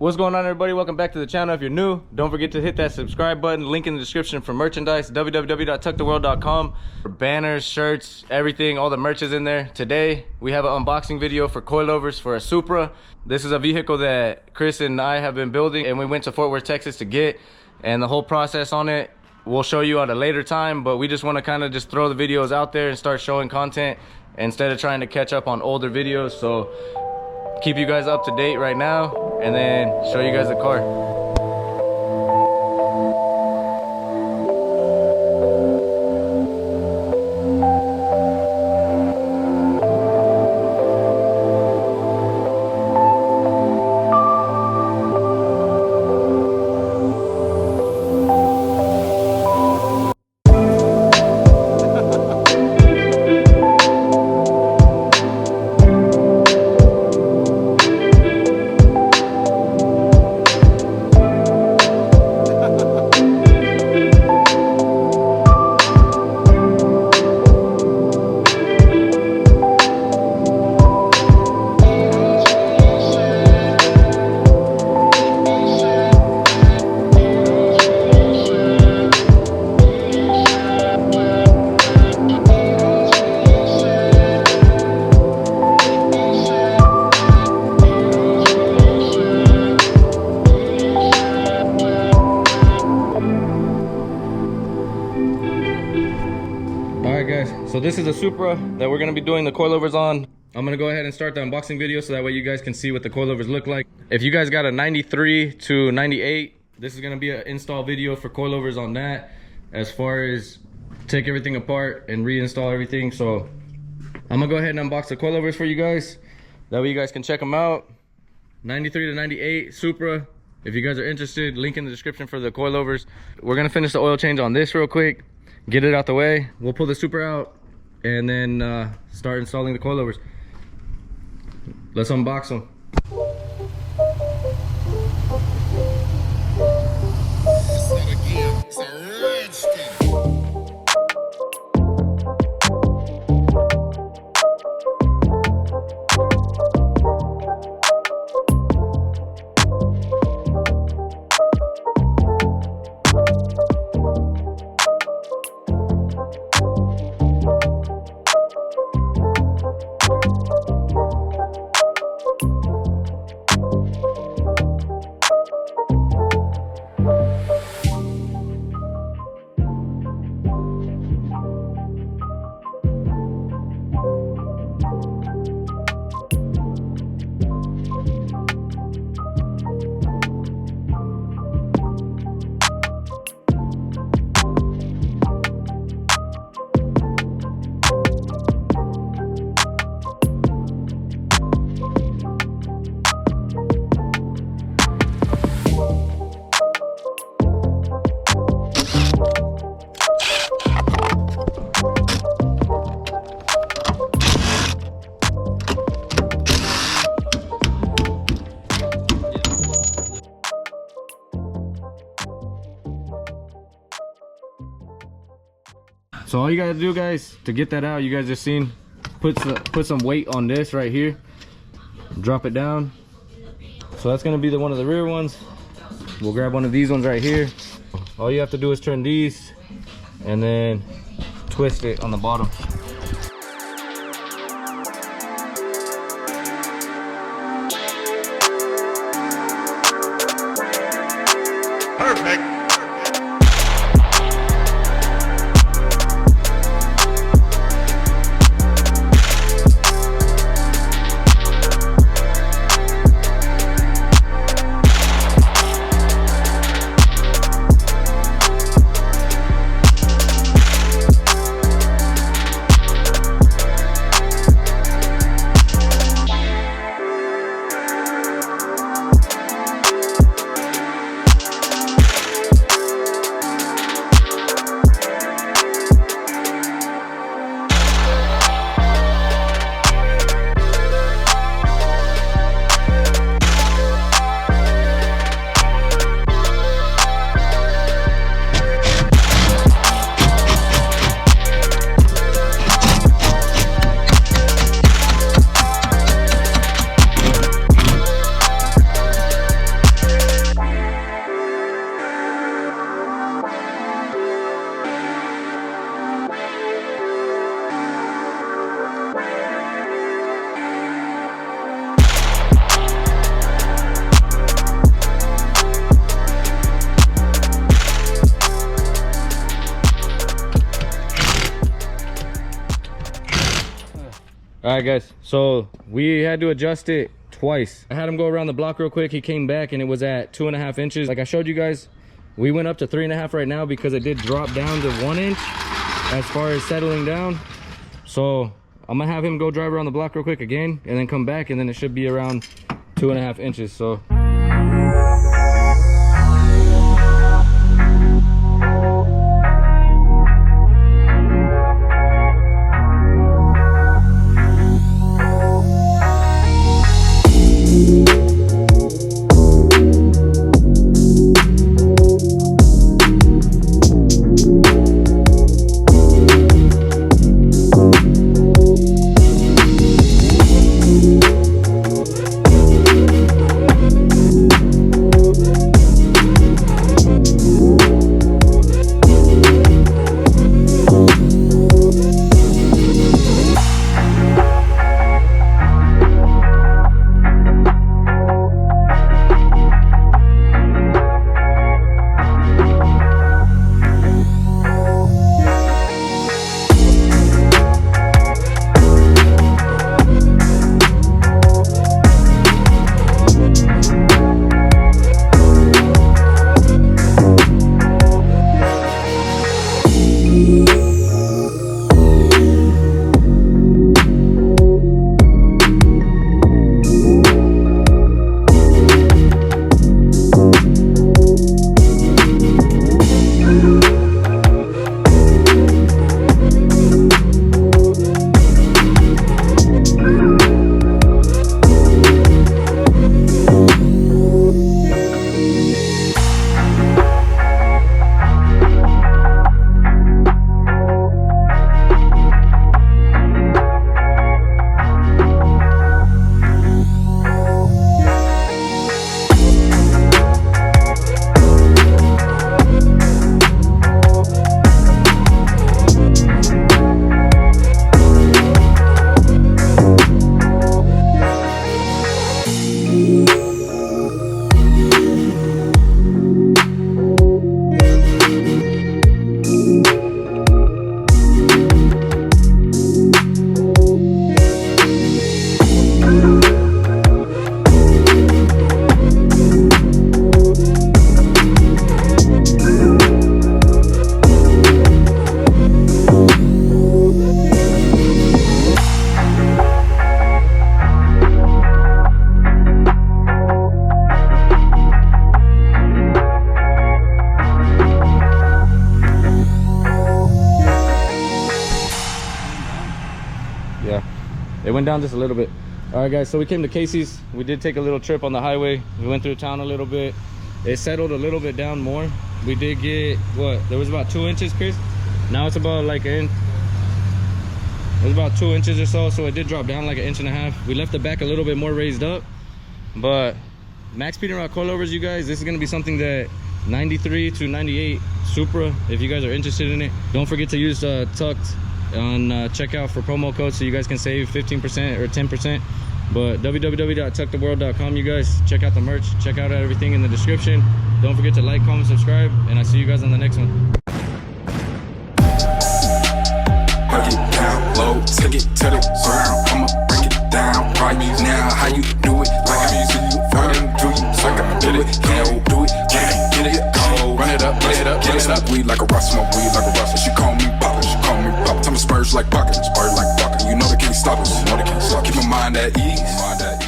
What's going on, everybody? Welcome back to the channel. If you're new, don't forget to hit that subscribe button. Link in the description for merchandise, www.tucktheworld.com. For banners, shirts, everything, all the merch is in there. Today we have an unboxing video for coilovers for a Supra. This is a vehicle that Chris and I have been building, and we went to Fort Worth, Texas to get, and the whole process on it we'll show you at a later time, but we just want to kind of just throw the videos out there and start showing content instead of trying to catch up on older videos. So keep you guys up to date right now and then show you guys the car. So this is a Supra that we're going to be doing the coilovers on. I'm going to go ahead and start the unboxing video so that way you guys can see what the coilovers look like. If you guys got a 93 to 98, this is going to be an install video for coilovers on that, as far as take everything apart and reinstall everything. So I'm going to go ahead and unbox the coilovers for you guys. That way you guys can check them out. 93 to 98 Supra. If you guys are interested, link in the description for the coilovers. We're going to finish the oil change on this real quick, get it out the way. We'll pull the Supra out and then start installing the coilovers. Let's unbox them. So all you gotta do, guys, to get that out, you guys just seen, put some weight on this right here, drop it down. So that's gonna be one of the rear ones. We'll grab one of these ones right here. All you have to do is turn these and then twist it on the bottom. Perfect. All right, guys. So we had to adjust it twice. I had him go around the block real quick. He came back and it was at 2.5 inches. Like I showed you guys, we went up to 3.5 right now because it did drop down to 1 inch as far as settling down. So I'm gonna have him go drive around the block real quick again and then come back, and then it should be around 2.5 inches. So yeah, it went down just a little bit. All right, guys, so we came to Casey's. We did take a little trip on the highway. We went through town a little bit. It settled a little bit down more. We did get, what, there was about 2 inches, Chris. Now it's about like it was about 2 inches or so, so it did drop down like 1.5 inches. We left the back a little bit more raised up. But Maxpeedingrod coilovers, you guys, this is going to be something that 93 to 98 Supra, if you guys are interested in it, don't forget to use tucked on checkout for promo code so you guys can save 15% or 10%. But www.tucktheworld.com, you guys, check out the merch, check out everything in the description. Don't forget to like, comment, subscribe, and I'll see you guys on the next one. Break it down low, take it to the ground. I'ma break it down right now. How you do it? Like I used to you, running do you? So I gotta do it, can't do it, can't get it. Oh, run it up, get it up. Weed like a rock, smoke weed like a rock. She call me Papa, she call me Papa. Tell me spurs like pocket, spurs like pocket. You know they can't stop us, Keep my mind at ease.